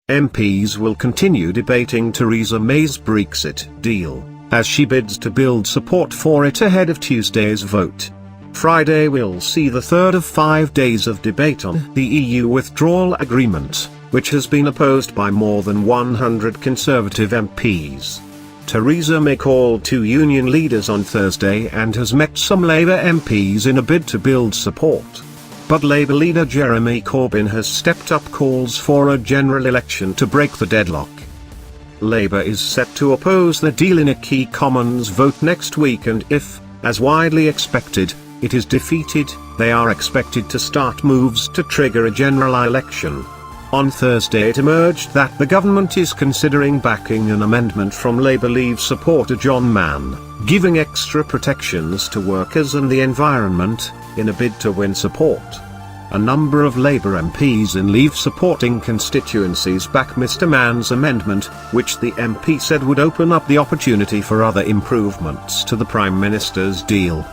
MPs will continue debating Theresa May's Brexit deal, as she bids to build support for it ahead of Tuesday's vote. Friday will see the third of 5 days of debate on the EU withdrawal agreement, which has been opposed by more than 100 Conservative MPs. Theresa May called 2 union leaders on Thursday and has met some Labour MPs in a bid to build support. But Labour leader Jeremy Corbyn has stepped up calls for a general election to break the deadlock. Labour is set to oppose the deal in a key Commons vote next week, and if, as widely expected, it is defeated, they are expected to start moves to trigger a general election. On Thursday it emerged that the government is considering backing an amendment from Labour Leave supporter John Mann, giving extra protections to workers and the environment, in a bid to win support. A number of Labour MPs in Leave-supporting constituencies back Mr Mann's amendment, which the MP said would open up the opportunity for other improvements to the Prime Minister's deal.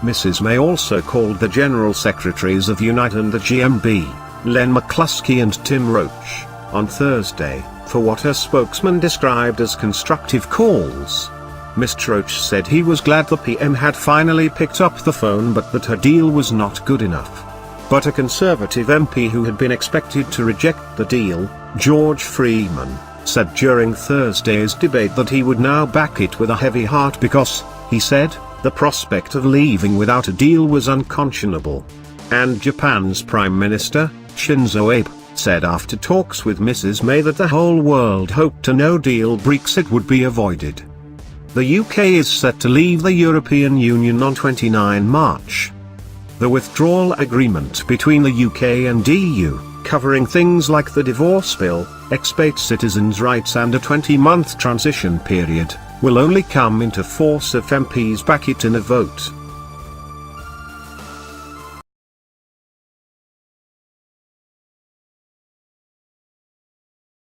Mrs May also called the General Secretaries of Unite and the GMB, Len McCluskey and Tim Roach, on Thursday, for what her spokesman described as constructive calls. Mr Roach said he was glad the PM had finally picked up the phone, but that her deal was not good enough. But a Conservative MP who had been expected to reject the deal, George Freeman, said during Thursday's debate that he would now back it with a heavy heart because, he said, the prospect of leaving without a deal was unconscionable. And Japan's Prime Minister, Shinzo Abe, said after talks with Mrs May that the whole world hoped a no-deal Brexit would be avoided. The UK is set to leave the European Union on 29 March. The withdrawal agreement between the UK and EU, covering things like the divorce bill, expat citizens' rights and a 20-month transition period, will only come into force if MPs back it in a vote.